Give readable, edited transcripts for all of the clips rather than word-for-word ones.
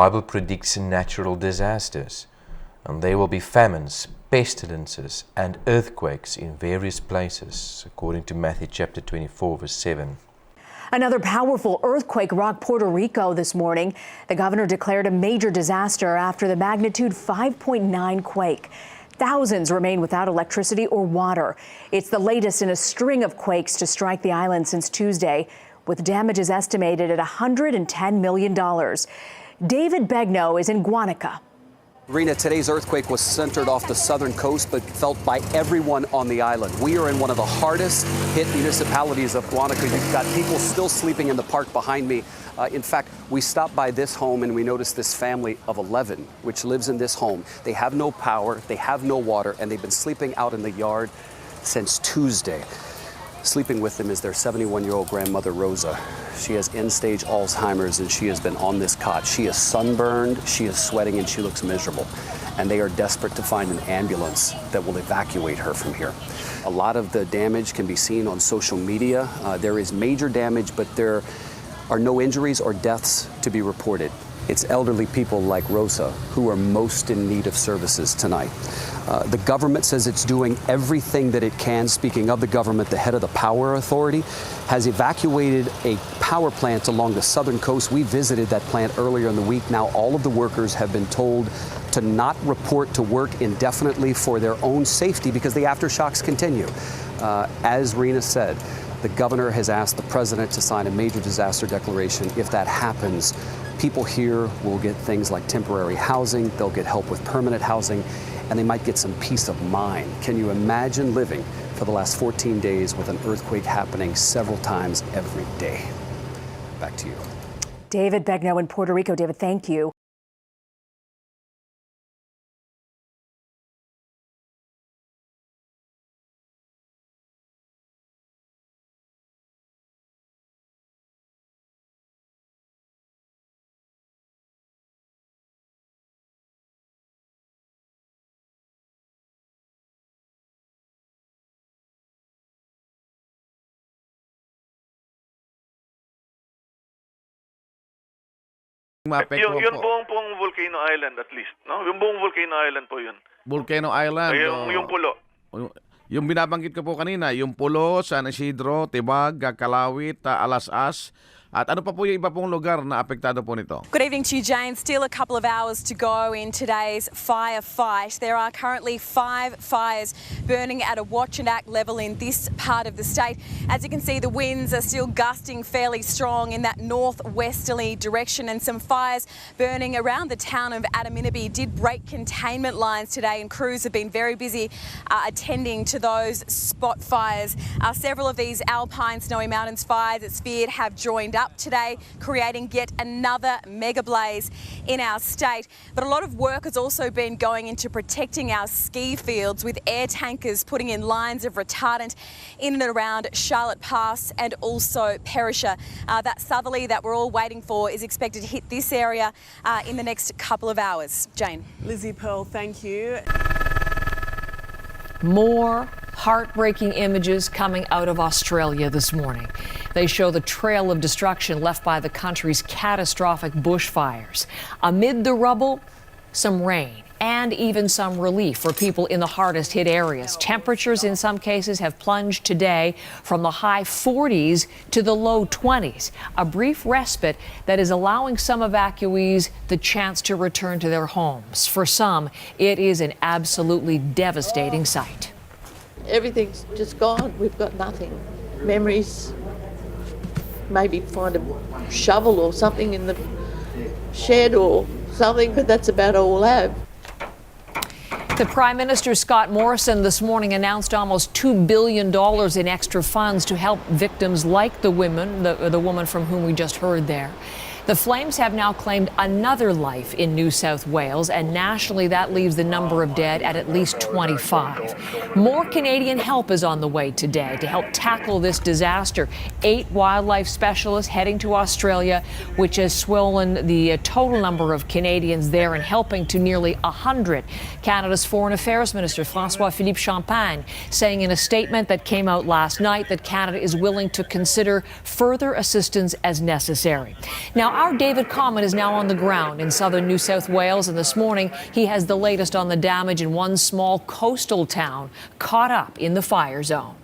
Bible predicts natural disasters, and there will be famines, pestilences, and earthquakes in various places, according to Matthew chapter 24, verse 7. Another powerful earthquake rocked Puerto Rico this morning. The governor declared a major disaster after the magnitude 5.9 quake. Thousands remain without electricity or water. It's the latest in a string of quakes to strike the island since Tuesday, with damages estimated at $110 million. David Begnaud is in Guanica. Rena, today's earthquake was centered off the southern coast, but felt by everyone on the island. We are in one of the hardest hit municipalities of Guanica. You've got people still sleeping in the park behind me. In fact, we stopped by this home and we noticed this family of 11, which lives in this home. They have no power, they have no water, and they've been sleeping out in the yard since Tuesday. Sleeping with them is their 71-year-old grandmother, Rosa. She has end-stage Alzheimer's, and she has been on this cot. She is sunburned, she is sweating, and she looks miserable. And they are desperate to find an ambulance that will evacuate her from here. A lot of the damage can be seen on social media. There is major damage, but there are no injuries or deaths to be reported. It's elderly people like Rosa who are most in need of services tonight. The government says it's doing everything that it can. Speaking of the government, the head of the Power Authority has evacuated a power plant along the southern coast. We visited that plant earlier in the week. Now all of the workers have been told to not report to work indefinitely for their own safety because the aftershocks continue. As Rena said, the governor has asked the president to sign a major disaster declaration. If that happens, people here will get things like temporary housing, they'll get help with permanent housing, and they might get some peace of mind. Can you imagine living for the last 14 days with an earthquake happening several times every day? Back to you. David Begnaud in Puerto Rico. David, thank you. Yung buong Volcano Island at least, no? Yung buong Volcano Island po yun. Volcano Island. Yung pulo. Yung binabanggit ko po kanina, yung Pulo, San Isidro, Tibag, Calawit, Alas-as. At ano pa po yung iba pong lugar na apektado po nito? Good evening to you, Jane. Still a couple of hours to go in today's firefight. There are currently 5 fires burning at a watch and act level in this part of the state. As you can see, the winds are still gusting fairly strong in that northwesterly direction, and some fires burning around the town of Adaminaby did break containment lines today, and crews have been very busy attending to those spot fires. Several of these alpine snowy mountains fires, it's feared, have joined up today, creating yet another mega blaze in our state. But a lot of work has also been going into protecting our ski fields, with air tankers putting in lines of retardant in and around Charlotte Pass and also Perisher. That southerly that we're all waiting for is expected to hit this area in the next couple of hours. Jane. Lizzie Pearl, thank you. More heartbreaking images coming out of Australia this morning. They show the trail of destruction left by the country's catastrophic bushfires. Amid the rubble, some rain and even some relief for people in the hardest hit areas. Temperatures in some cases have plunged today from the high 40s to the low 20s. A brief respite that is allowing some evacuees the chance to return to their homes. For some, it is an absolutely devastating sight. Everything's just gone. We've got nothing. Memories. Maybe find a shovel or something in the shed or something, but that's about all we'll have. The Prime Minister, Scott Morrison, this morning announced almost $2 billion in extra funds to help victims like the woman from whom we just heard there. The flames have now claimed another life in New South Wales, and nationally that leaves the number of dead at least 25. More Canadian help is on the way today to help tackle this disaster. 8 wildlife specialists heading to Australia, which has swollen the total number of Canadians there and helping to nearly 100. Canada's Foreign Affairs Minister, François-Philippe Champagne, saying in a statement that came out last night that Canada is willing to consider further assistance as necessary. Now, Now, our David Common is now on the ground in southern New South Wales, and this morning he has the latest on the damage in one small coastal town caught up in the fire zone.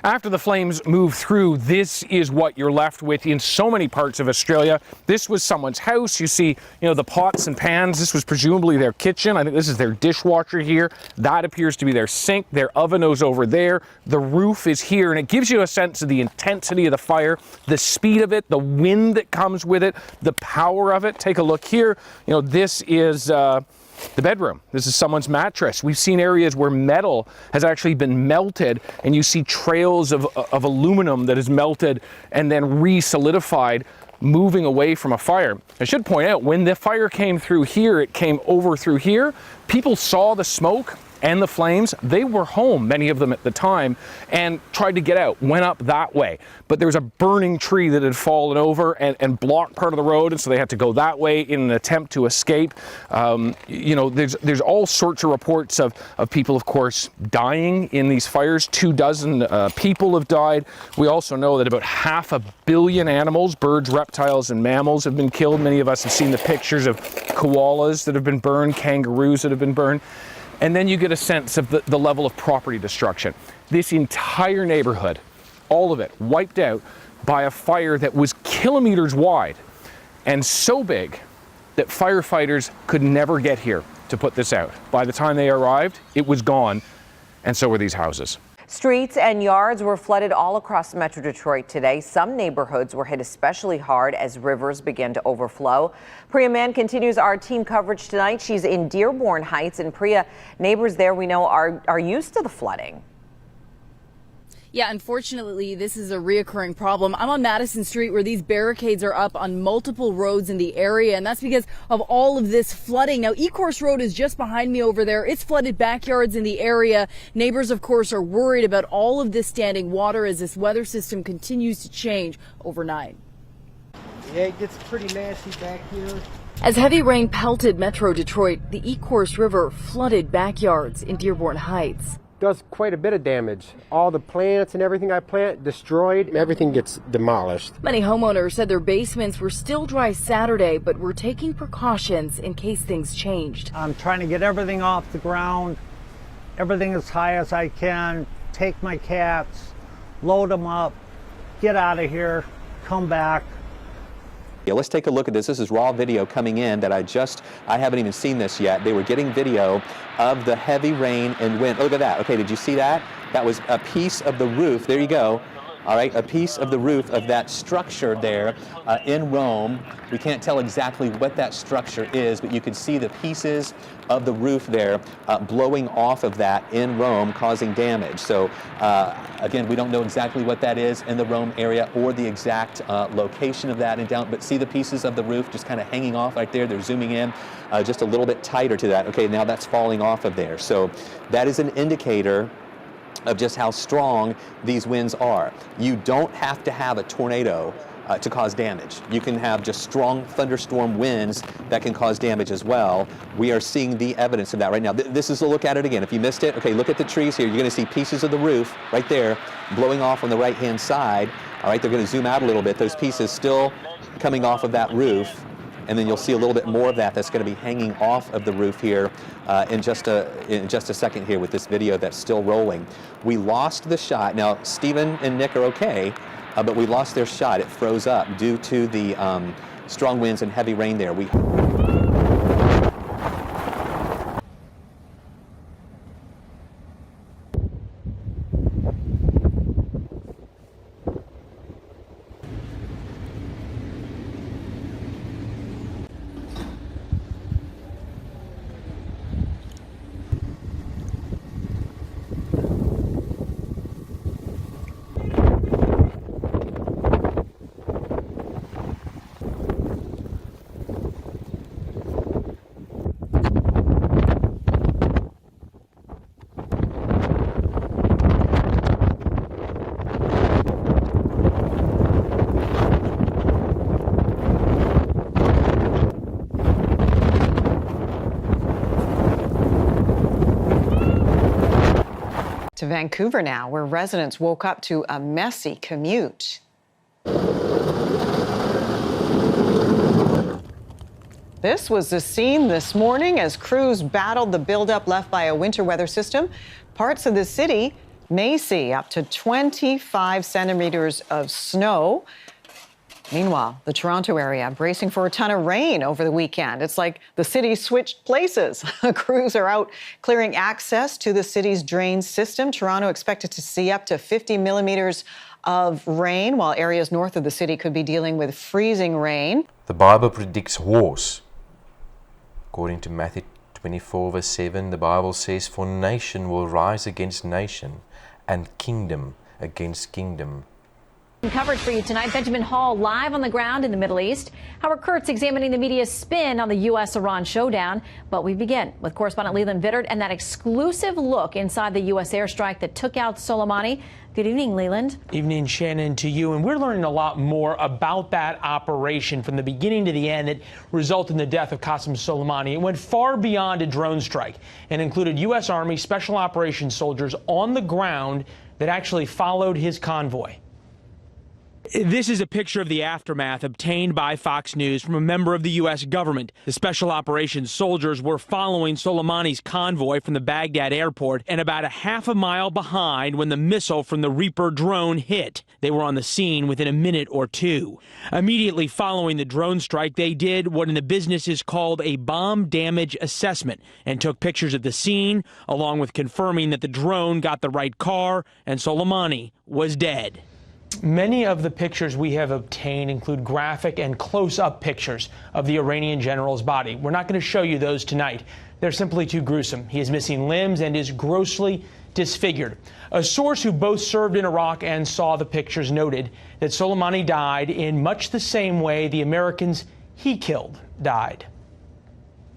After the flames move through, this is what you're left with in so many parts of Australia. This was someone's house. You see, the pots and pans. This was presumably their kitchen. I think this is their dishwasher here. That appears to be their sink. Their oven is over there. The roof is here, and it gives you a sense of the intensity of the fire, the speed of it, the wind that comes with it, the power of it. Take a look here. This is the bedroom. This is someone's mattress. We've seen areas where metal has actually been melted, and you see trails of aluminum that is melted and then re-solidified, moving away from a fire. I should point out, when the fire came through here, it came over through here. People saw the smoke and the flames. They were home, many of them at the time, and tried to get out, went up that way. But there was a burning tree that had fallen over and blocked part of the road, and so they had to go that way in an attempt to escape. There's all sorts of reports of people, of course, dying in these fires. 24 people have died. We also know that about 500 million animals, birds, reptiles, and mammals have been killed. Many of us have seen the pictures of koalas that have been burned, kangaroos that have been burned. And then you get a sense of the level of property destruction. This entire neighborhood, all of it, wiped out by a fire that was kilometers wide and so big that firefighters could never get here to put this out. By the time they arrived, it was gone, and so were these houses. Streets and yards were flooded all across Metro Detroit today. Some neighborhoods were hit especially hard as rivers began to overflow. Priya Mann continues our team coverage tonight. She's in Dearborn Heights, and Priya, neighbors there we know are used to the flooding. Yeah, unfortunately, this is a reoccurring problem. I'm on Madison Street where these barricades are up on multiple roads in the area, and that's because of all of this flooding. Now, Ecorse Road is just behind me over there. It's flooded backyards in the area. Neighbors, of course, are worried about all of this standing water as this weather system continues to change overnight. Yeah, it gets pretty nasty back here. As heavy rain pelted Metro Detroit, the Ecorse River flooded backyards in Dearborn Heights. Does quite a bit of damage. All the plants and everything I plant destroyed. Everything gets demolished. Many homeowners said their basements were still dry Saturday, but were taking precautions in case things changed. I'm trying to get everything off the ground, everything as high as I can, take my cats, load them up, get out of here, come back. Yeah, let's take a look at this. This is raw video coming in that I haven't even seen this yet. They were getting video of the heavy rain and wind. Look at that. Okay, did you see that? That was a piece of the roof. There you go. All right, a piece of the roof of that structure there in Rome. We can't tell exactly what that structure is, but you can see the pieces of the roof there blowing off of that in Rome, causing damage. So again, we don't know exactly what that is in the Rome area or the exact location of that in down, but see the pieces of the roof just kind of hanging off right there. They're zooming in just a little bit tighter to that. Okay, now that's falling off of there. So that is an indicator of just how strong these winds are. You don't have to have a tornado to cause damage. You can have just strong thunderstorm winds that can cause damage as well. We are seeing the evidence of that right now. This is a look at it again. If you missed it, okay, look at the trees here. You're going to see pieces of the roof right there blowing off on the right-hand side. All right, they're going to zoom out a little bit. Those pieces still coming off of that roof. And then you'll see a little bit more of that's going to be hanging off of the roof here in just a second here with this video that's still rolling. We lost the shot. Now, Stephen and Nick are okay, but we lost their shot. It froze up due to the strong winds and heavy rain there. To Vancouver now, where residents woke up to a messy commute. This was the scene this morning as crews battled the buildup left by a winter weather system. Parts of the city may see up to 25 centimeters of snow. Meanwhile, the Toronto area bracing for a ton of rain over the weekend. It's like the city switched places. Crews are out clearing access to the city's drain system. Toronto expected to see up to 50 millimeters of rain, while areas north of the city could be dealing with freezing rain. The Bible predicts wars. According to Matthew 24, verse 7, the Bible says, "For nation will rise against nation, and kingdom against kingdom." Coverage for you tonight. Benjamin Hall live on the ground in the Middle East. Howard Kurtz examining the media's spin on the U.S.-Iran showdown. But we begin with correspondent Leland Vittert and that exclusive look inside the U.S. airstrike that took out Soleimani. Good evening, Leland. Evening, Shannon, to you. And we're learning a lot more about that operation from the beginning to the end that resulted in the death of Qasem Soleimani. It went far beyond a drone strike and included U.S. Army Special Operations soldiers on the ground that actually followed his convoy. This is a picture of the aftermath obtained by Fox News from a member of the U.S. government. The Special Operations soldiers were following Soleimani's convoy from the Baghdad airport and about a half a mile behind when the missile from the Reaper drone hit. They were on the scene within a minute or two. Immediately following the drone strike, they did what in the business is called a bomb damage assessment and took pictures of the scene, along with confirming that the drone got the right car and Soleimani was dead. Many of the pictures we have obtained include graphic and close-up pictures of the Iranian general's body. We're not going to show you those tonight. They're simply too gruesome. He is missing limbs and is grossly disfigured. A source who both served in Iraq and saw the pictures noted that Soleimani died in much the same way the Americans he killed died.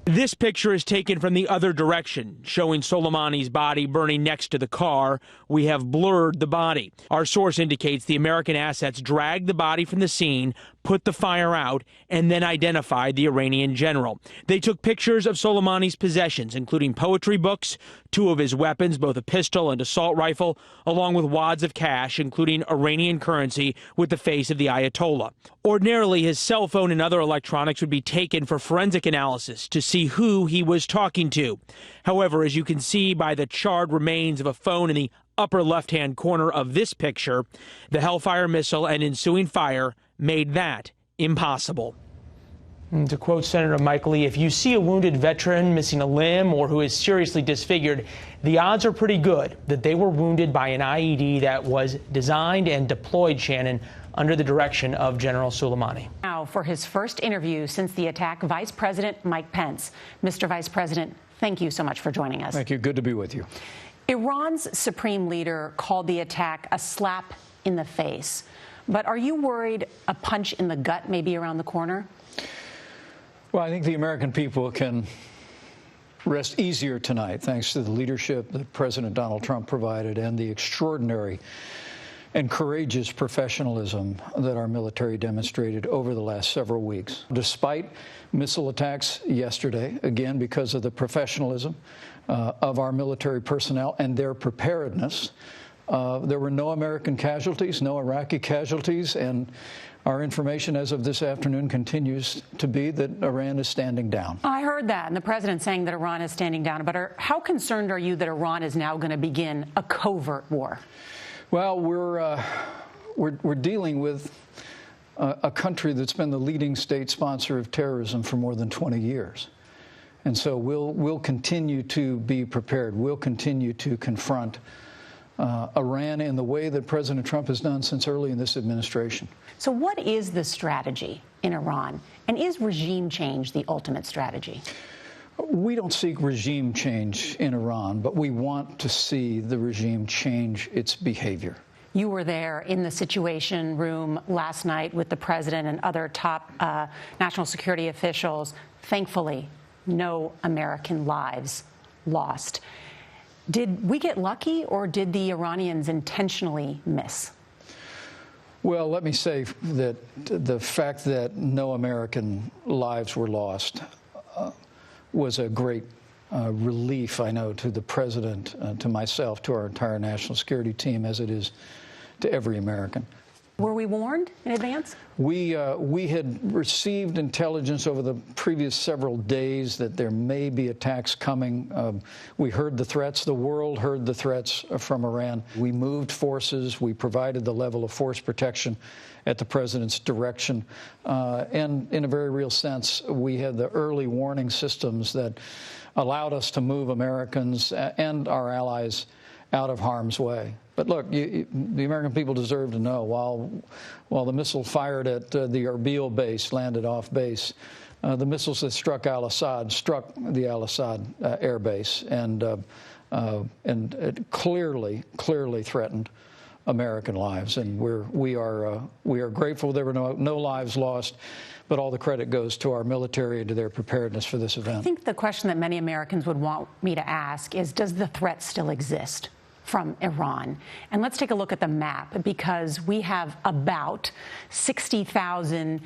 This picture is taken from the other direction, showing Soleimani's body burning next to the car. We have blurred the body. Our source indicates the American assets dragged the body from the scene, put the fire out, and then identified the Iranian general. They took pictures of Soleimani's possessions, including poetry books, 2 of his weapons, both a pistol and assault rifle, along with wads of cash, including Iranian currency with the face of the Ayatollah. Ordinarily, his cell phone and other electronics would be taken for forensic analysis to see who he was talking to. However, as you can see by the charred remains of a phone in the upper left-hand corner of this picture, the Hellfire missile and ensuing fire made that impossible. And to quote Senator Mike Lee, if you see a wounded veteran missing a limb or who is seriously disfigured, the odds are pretty good that they were wounded by an IED that was designed and deployed, Shannon, under the direction of General Soleimani. Now, for his first interview since the attack, Vice President Mike Pence. Mr. Vice President, thank you so much for joining us. Thank you. Good to be with you. Iran's supreme leader called the attack a slap in the face. But are you worried a punch in the gut may be around the corner? Well, I think the American people can rest easier tonight, thanks to the leadership that President Donald Trump provided and the extraordinary and courageous professionalism that our military demonstrated over the last several weeks. Despite missile attacks yesterday, again, because of the professionalism of our military personnel and their preparedness, there were no American casualties, no Iraqi casualties, and our information as of this afternoon continues to be that Iran is standing down. I heard that, and the president saying that Iran is standing down. But how concerned are you that Iran is now going to begin a covert war? Well, we're dealing with a country that's been the leading state sponsor of terrorism for more than 20 years. And so we'll continue to be prepared. We'll continue to confront Iran in the way that President Trump has done since early in this administration. So what is the strategy in Iran? And is regime change the ultimate strategy? We don't seek regime change in Iran, but we want to see the regime change its behavior. You were there in the Situation Room last night with the president and other top national security officials. Thankfully, no American lives lost. Did we get lucky, or did the Iranians intentionally miss? Well, let me say that the fact that no American lives were lost was a great relief, I know, to the president, to myself, to our entire national security team, as it is to every American. Were we warned in advance? We had received intelligence over the previous several days that there may be attacks coming. We heard the threats. The world heard the threats from Iran. We moved forces. We provided the level of force protection at the president's direction. And in a very real sense, we had the early warning systems that allowed us to move Americans and our allies out of harm's way. But look, the American people deserve to know, while the missile fired at the Erbil base landed off base, the missiles that struck al-Assad struck the al-Assad air base and it clearly threatened American lives. And we are grateful there were no lives lost, but all the credit goes to our military and to their preparedness for this event. I think the question that many Americans would want me to ask is, does the threat still exist from Iran? And let's take a look at the map, because we have about 60,000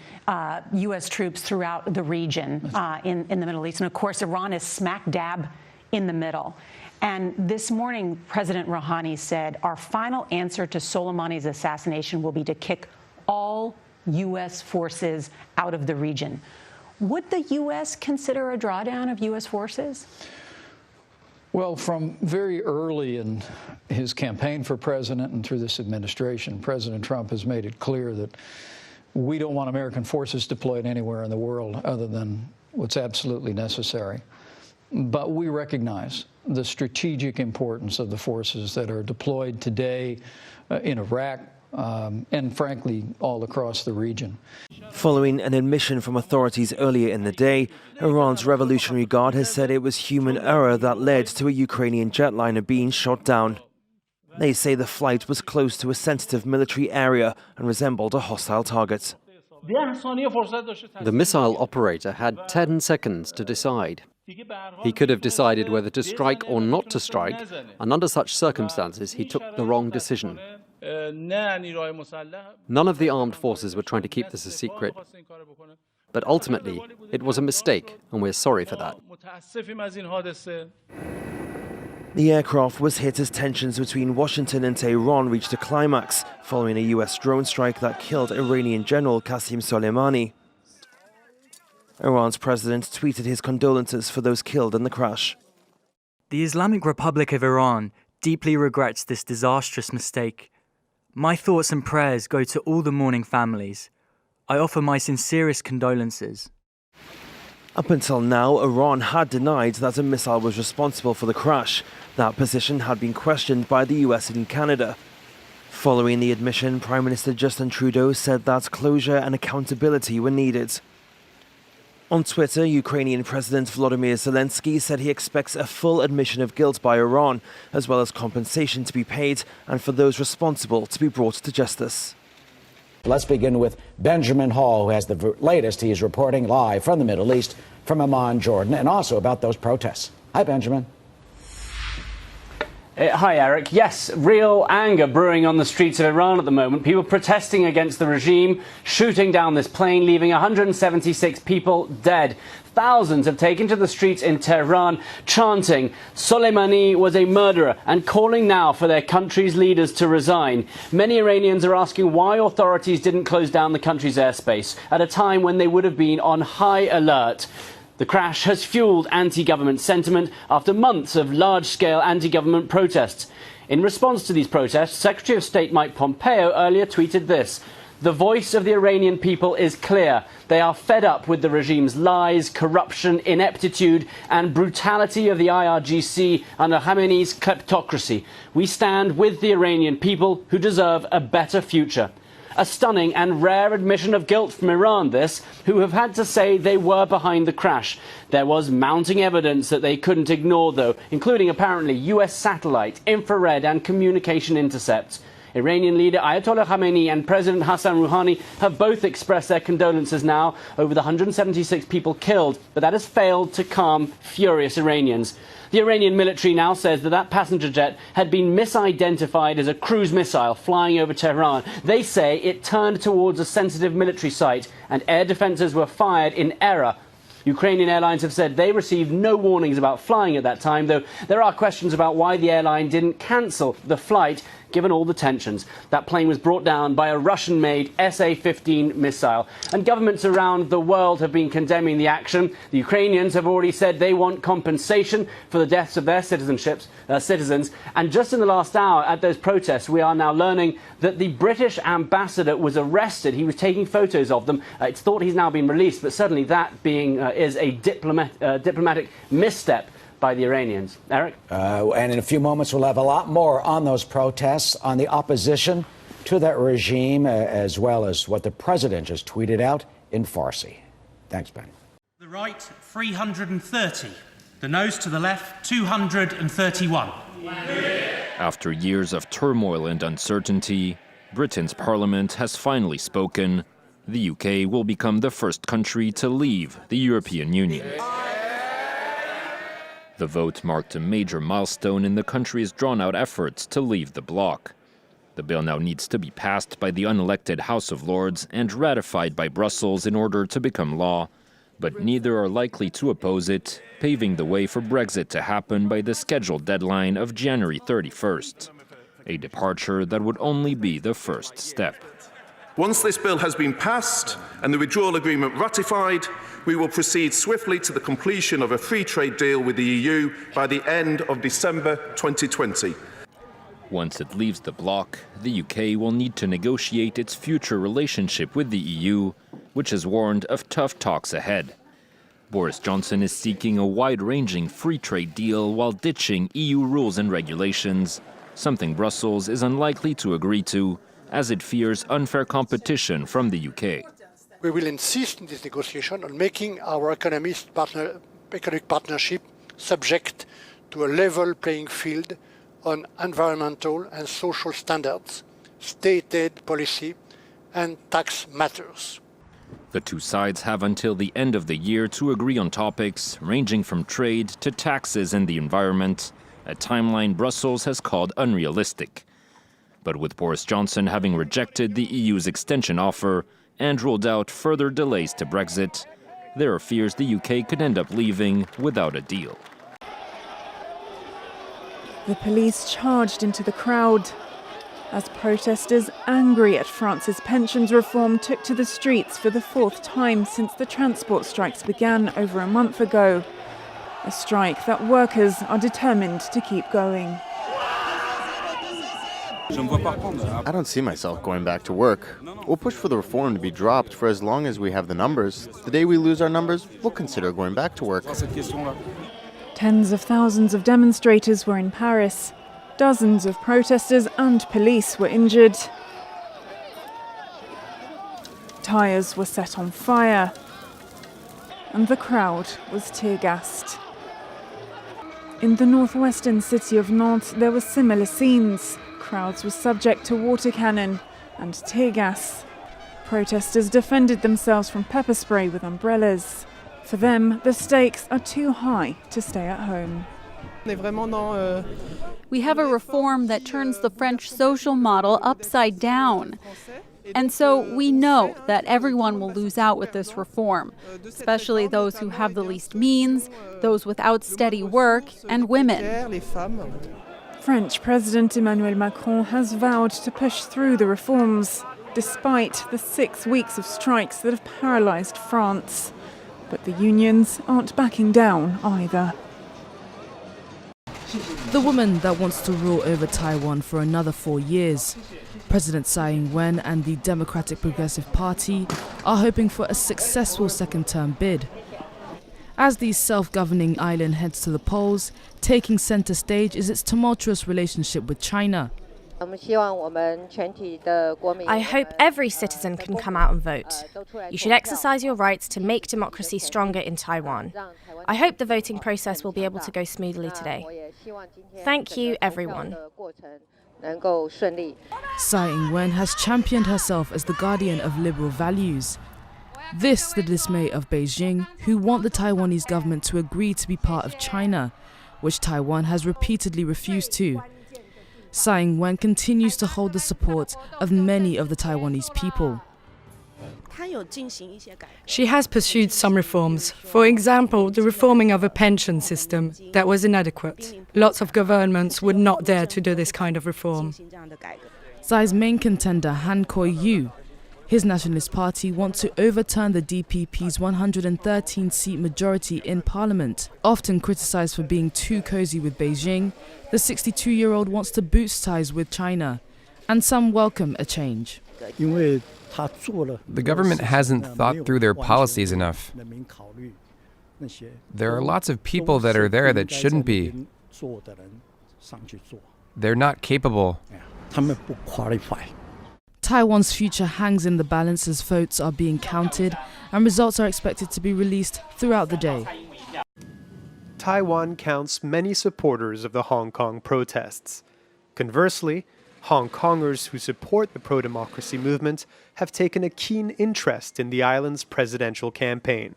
U.S. troops throughout the region in the Middle East. And of course, Iran is smack dab in the middle. And this morning, President Rouhani said, our final answer to Soleimani's assassination will be to kick all U.S. forces out of the region. Would the U.S. consider a drawdown of U.S. forces? Well, from very early in his campaign for president and through this administration, President Trump has made it clear that we don't want American forces deployed anywhere in the world other than what's absolutely necessary. But we recognize the strategic importance of the forces that are deployed today in Iraq, and frankly, all across the region. Following an admission from authorities earlier in the day, Iran's Revolutionary Guard has said it was human error that led to a Ukrainian jetliner being shot down. They say the flight was close to a sensitive military area and resembled a hostile target. The missile operator had 10 seconds to decide. He could have decided whether to strike or not to strike, and under such circumstances, he took the wrong decision. None of the armed forces were trying to keep this a secret, but ultimately, it was a mistake, and we're sorry for that. The aircraft was hit as tensions between Washington and Tehran reached a climax following a U.S. drone strike that killed Iranian General Qasem Soleimani. Iran's president tweeted his condolences for those killed in the crash. The Islamic Republic of Iran deeply regrets this disastrous mistake. My thoughts and prayers go to all the mourning families. I offer my sincerest condolences. Up until now, Iran had denied that a missile was responsible for the crash. That position had been questioned by the US and Canada. Following the admission, Prime Minister Justin Trudeau said that closure and accountability were needed. On Twitter, Ukrainian President Volodymyr Zelensky said he expects a full admission of guilt by Iran, as well as compensation to be paid and for those responsible to be brought to justice. Let's begin with Benjamin Hall, who has the latest. He is reporting live from the Middle East, from Amman, Jordan, and also about those protests. Hi, Benjamin. Hi, Eric. Yes, real anger brewing on the streets of Iran at the moment. People protesting against the regime, shooting down this plane, leaving 176 people dead. Thousands have taken to the streets in Tehran, chanting Soleimani was a murderer and calling now for their country's leaders to resign. Many Iranians are asking why authorities didn't close down the country's airspace at a time when they would have been on high alert. The crash has fueled anti-government sentiment after months of large-scale anti-government protests. In response to these protests, Secretary of State Mike Pompeo earlier tweeted this: "The voice of the Iranian people is clear. They are fed up with the regime's lies, corruption, ineptitude, and brutality of the IRGC under Khamenei's kleptocracy. We stand with the Iranian people who deserve a better future." A stunning and rare admission of guilt from Iran, this, who have had to say they were behind the crash. There was mounting evidence that they couldn't ignore, though, including apparently US satellite, infrared and communication intercepts. Iranian leader Ayatollah Khamenei and President Hassan Rouhani have both expressed their condolences now over the 176 people killed, but that has failed to calm furious Iranians. The Iranian military now says that that passenger jet had been misidentified as a cruise missile flying over Tehran. They say it turned towards a sensitive military site and air defences were fired in error. Ukrainian airlines have said they received no warnings about flying at that time, though there are questions about why the airline didn't cancel the flight given all the tensions. That plane was brought down by a Russian-made SA-15 missile. And governments around the world have been condemning the action. The Ukrainians have already said they want compensation for the deaths of their citizens. And just in the last hour at those protests, we are now learning that the British ambassador was arrested. He was taking photos of them. It's thought he's now been released, but certainly that being is a diplomatic misstep by the Iranians. Eric? And in a few moments, we'll have a lot more on those protests, on the opposition to that regime, as well as what the president just tweeted out in Farsi. Thanks, Ben. The right, 330. The noes to the left, 231. After years of turmoil and uncertainty, Britain's parliament has finally spoken. The UK will become the first country to leave the European Union. The vote marked a major milestone in the country's drawn-out efforts to leave the bloc. The bill now needs to be passed by the unelected House of Lords and ratified by Brussels in order to become law, but neither are likely to oppose it, paving the way for Brexit to happen by the scheduled deadline of January 31st, a departure that would only be the first step. Once this bill has been passed and the withdrawal agreement ratified, we will proceed swiftly to the completion of a free trade deal with the EU by the end of December 2020. Once it leaves the bloc, the UK will need to negotiate its future relationship with the EU, which has warned of tough talks ahead. Boris Johnson is seeking a wide-ranging free trade deal while ditching EU rules and regulations, something Brussels is unlikely to agree to, as it fears unfair competition from the UK. We will insist in this negotiation on making our economic partnership subject to a level playing field on environmental and social standards, state aid policy, and tax matters. The two sides have until the end of the year to agree on topics ranging from trade to taxes and the environment, a timeline Brussels has called unrealistic. But with Boris Johnson having rejected the EU's extension offer and ruled out further delays to Brexit, there are fears the UK could end up leaving without a deal. The police charged into the crowd as protesters angry at France's pensions reform took to the streets for the fourth time since the transport strikes began over a month ago. A strike that workers are determined to keep going. I don't see myself going back to work. We'll push for the reform to be dropped for as long as we have the numbers. The day we lose our numbers, we'll consider going back to work. Tens of thousands of demonstrators were in Paris. Dozens of protesters and police were injured. Tyres were set on fire, and the crowd was tear-gassed. In the northwestern city of Nantes, there were similar scenes. Crowds were subject to water cannon and tear gas. Protesters defended themselves from pepper spray with umbrellas. For them, the stakes are too high to stay at home. We have a reform that turns the French social model upside down. And so we know that everyone will lose out with this reform, especially those who have the least means, those without steady work, and women. French President Emmanuel Macron has vowed to push through the reforms, despite the 6 weeks of strikes that have paralysed France. But the unions aren't backing down either. The woman that wants to rule over Taiwan for another 4 years. President Tsai Ing-wen and the Democratic Progressive Party are hoping for a successful second-term bid. As the self-governing island heads to the polls, taking center stage is its tumultuous relationship with China. I hope every citizen can come out and vote. You should exercise your rights to make democracy stronger in Taiwan. I hope the voting process will be able to go smoothly today. Thank you, everyone. Tsai Ing-wen has championed herself as the guardian of liberal values. This to the dismay of Beijing, who want the Taiwanese government to agree to be part of China, which Taiwan has repeatedly refused to. Tsai Ing-wen continues to hold the support of many of the Taiwanese people. She has pursued some reforms. For example, the reforming of a pension system that was inadequate. Lots of governments would not dare to do this kind of reform. Tsai's main contender, Han Kuo-yu, his Nationalist Party wants to overturn the DPP's 113-seat majority in parliament. Often criticized for being too cozy with Beijing, the 62-year-old wants to boost ties with China, and some welcome a change. The government hasn't thought through their policies enough. There are lots of people that are there that shouldn't be. They're not capable. Taiwan's future hangs in the balance as votes are being counted and results are expected to be released throughout the day. Taiwan counts many supporters of the Hong Kong protests. Conversely, Hong Kongers who support the pro-democracy movement have taken a keen interest in the island's presidential campaign.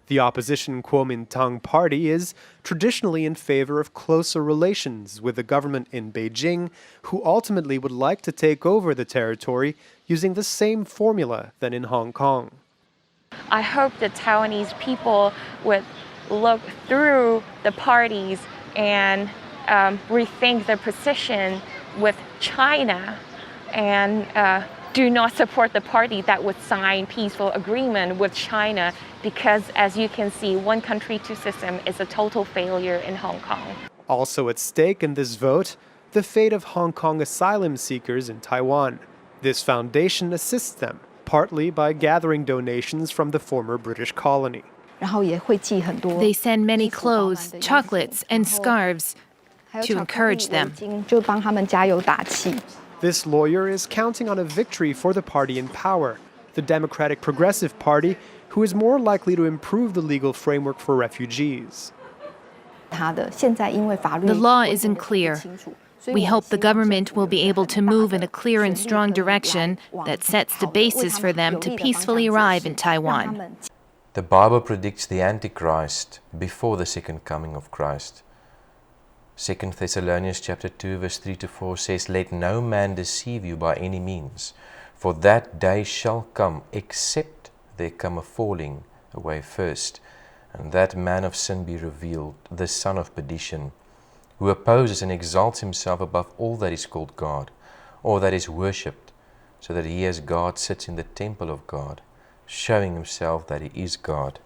The opposition Kuomintang party is traditionally in favor of closer relations with the government in Beijing, who ultimately would like to take over the territory using the same formula than in Hong Kong. I hope the Taiwanese people would look through the parties and rethink their position with China and do not support the party that would sign peaceful agreement with China, because as you can see, one country, two system is a total failure in Hong Kong. Also at stake in this vote, the fate of Hong Kong asylum seekers in Taiwan. This foundation assists them, partly by gathering donations from the former British colony. They send many clothes, chocolates, and scarves to encourage them. This lawyer is counting on a victory for the party in power, the Democratic Progressive Party, who is more likely to improve the legal framework for refugees. The law isn't clear. We hope the government will be able to move in a clear and strong direction that sets the basis for them to peacefully arrive in Taiwan. The Bible predicts the Antichrist before the second coming of Christ. 2 Thessalonians chapter 2 verse 3-4 says, "Let no man deceive you by any means, for that day shall come, except there come a falling away first, and that man of sin be revealed, the son of perdition, who opposes and exalts himself above all that is called God, or that is worshipped, so that he as God sits in the temple of God, showing himself that he is God."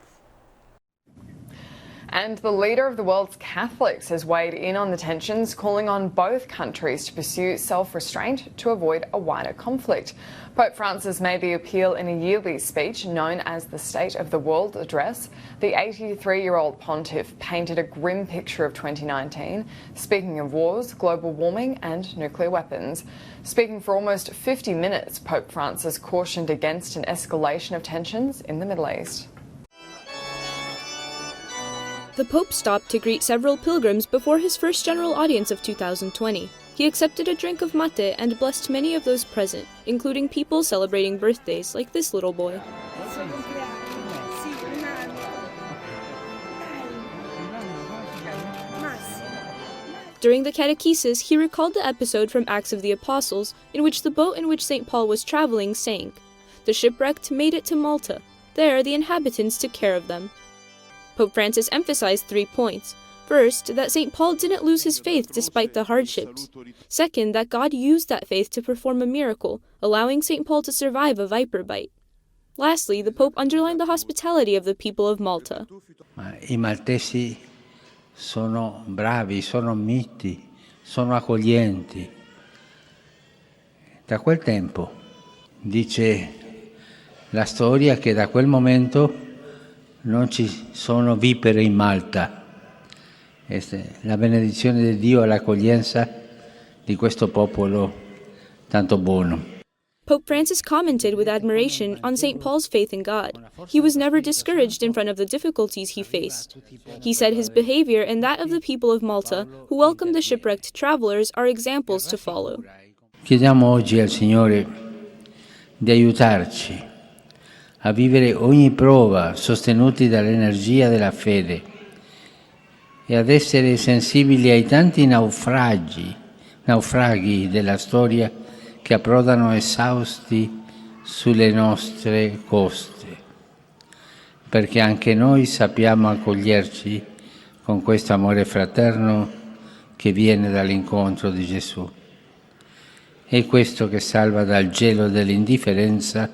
And the leader of the world's Catholics has weighed in on the tensions, calling on both countries to pursue self-restraint to avoid a wider conflict. Pope Francis made the appeal in a yearly speech known as the State of the World Address. The 83-year-old pontiff painted a grim picture of 2019, speaking of wars, global warming and nuclear weapons. Speaking for almost 50 minutes, Pope Francis cautioned against an escalation of tensions in the Middle East. The Pope stopped to greet several pilgrims before his first general audience of 2020. He accepted a drink of mate and blessed many of those present, including people celebrating birthdays like this little boy. During the catechesis, he recalled the episode from Acts of the Apostles in which the boat in which St. Paul was traveling sank. The shipwrecked made it to Malta. There, the inhabitants took care of them. Pope Francis emphasized 3 points. First, that St. Paul didn't lose his faith despite the hardships. Second, that God used that faith to perform a miracle, allowing St. Paul to survive a viper bite. Lastly, the Pope underlined the hospitality of the people of Malta. I maltesi sono bravi, sono miti, sono accoglienti. Da quel tempo, dice la storia, che da quel momento non ci sono vipere in Malta. La benedizione di Dio e l'accoglienza di questo popolo tanto buono. Pope Francis commented with admiration on St. Paul's faith in God. He was never discouraged in front of the difficulties he faced. He said his behavior and that of the people of Malta, who welcomed the shipwrecked travelers, are examples to follow. Chiediamo oggi al Signore di aiutarci a vivere ogni prova sostenuti dall'energia della fede e ad essere sensibili ai tanti naufraghi della storia che approdano esausti sulle nostre coste, perché anche noi sappiamo accoglierci con questo amore fraterno che viene dall'incontro di Gesù. È questo che salva dal gelo dell'indifferenza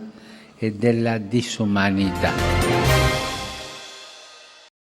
e della disumanità.